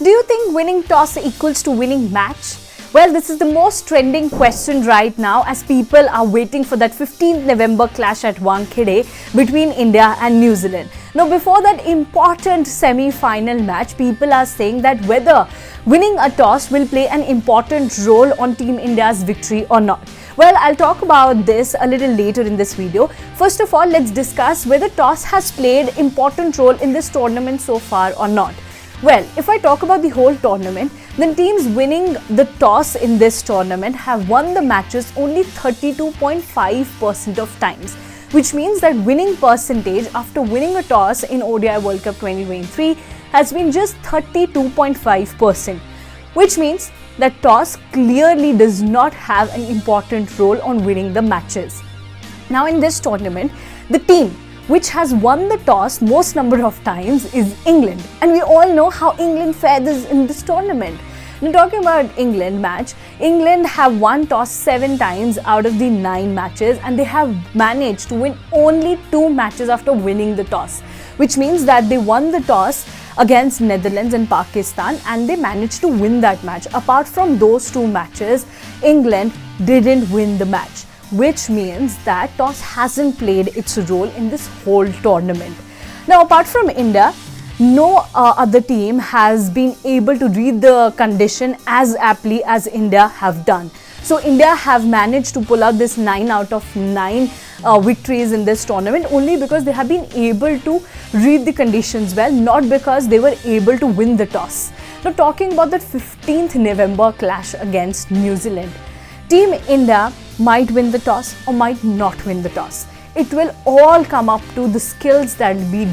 Do you think winning toss equals to winning match? Well, this is the most trending question right now as people are waiting for that 15th November clash at Wankhede between India and New Zealand. Now, before that important semi-final match, people are saying that whether winning a toss will play an important role on Team India's victory or not. Well, I'll talk about this a little later in this video. First of all, let's discuss whether toss has played an important role in this tournament so far or not. Well, if I talk about the whole tournament, then teams winning the toss in this tournament have won the matches only 32.5% of times, which means that winning percentage after winning a toss in ODI World Cup 2023 has been just 32.5%, which means that toss clearly does not have an important role on winning the matches. Now in this tournament, the team which has won the toss most number of times is England, and we all know how England fared in this tournament. Now talking about England match, England have won toss 7 times out of the 9 matches, and they have managed to win only 2 matches after winning the toss, which means that they won the toss against Netherlands and Pakistan and they managed to win that match. Apart from those 2 matches, England didn't win the match, which means that toss hasn't played its role in this whole tournament. Now, apart from India, no other team has been able to read the condition as aptly as India have done. So India have managed to pull out this 9 out of 9 victories in this tournament only because they have been able to read the conditions well, not because they were able to win the toss. Now talking about that 15th November clash against New Zealand, Team India might win the toss or might not win the toss. It will all come up to the skills that will be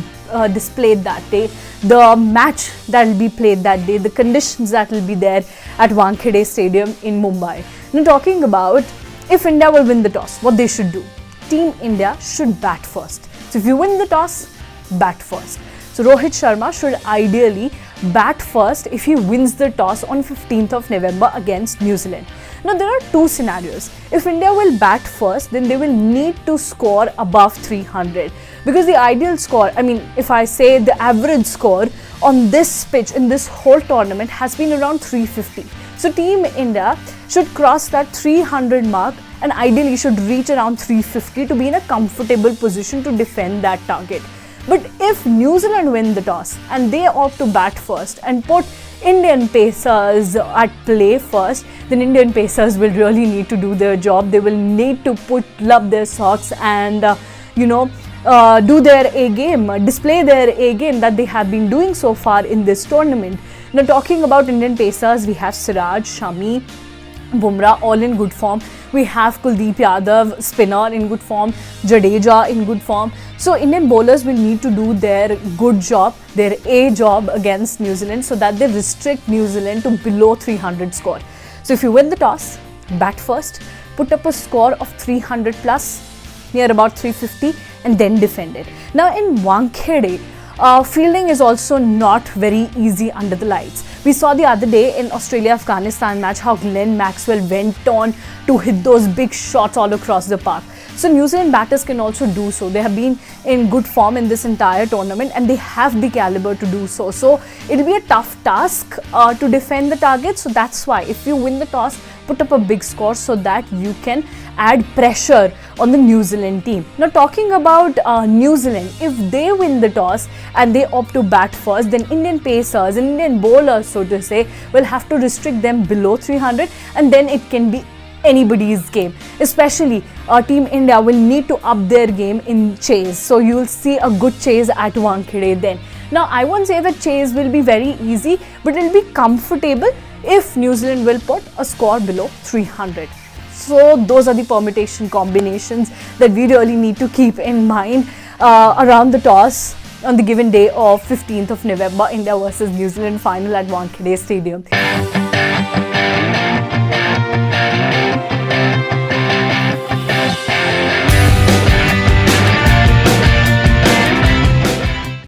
displayed that day, the match that will be played that day, the conditions that will be there at Wankhede Stadium in Mumbai. Now talking about if India will win the toss, what they should do. Team India should bat first. So if you win the toss, bat first. So Rohit Sharma should ideally bat first if he wins the toss on 15th of November against New Zealand. Now there are 2 scenarios. If India will bat first, then they will need to score above 300, because the ideal score, if I say the average score on this pitch in this whole tournament has been around 350. So Team India should cross that 300 mark and ideally should reach around 350 to be in a comfortable position to defend that target. But if New Zealand win the toss and they opt to bat first and put Indian pacers at play first, then Indian pacers will really need to do their job. They will need to pull up their socks and do their A game, display their A game that they have been doing so far in this tournament. Now talking about Indian pacers, we have Siraj, Shami, Bumrah all in good form. We have Kuldeep Yadav, spinner in good form, Jadeja in good form. So Indian bowlers will need to do their good job, their A job against New Zealand so that they restrict New Zealand to below 300 score. So if you win the toss, bat first, put up a score of 300 plus, near about 350 and then defend it. Now in Wankhede, fielding is also not very easy under the lights. We saw the other day in Australia-Afghanistan match how Glenn Maxwell went on to hit those big shots all across the park. So New Zealand batters can also do so. They have been in good form in this entire tournament and they have the caliber to do so. So it will be a tough task to defend the target. So that's why if you win the toss, put up a big score so that you can add pressure on the New Zealand team. Now talking about New Zealand, if they win the toss and they opt to bat first, then Indian pacers and Indian bowlers, so to say, will have to restrict them below 300 and then it can be anybody's game. Especially Team India will need to up their game in chase. So you will see a good chase at Wankhede then. Now I won't say that chase will be very easy, but it will be comfortable if New Zealand will put a score below 300. So those are the permutation combinations that we really need to keep in mind around the toss on the given day of 15th of November, India versus New Zealand final at Wankhede Stadium.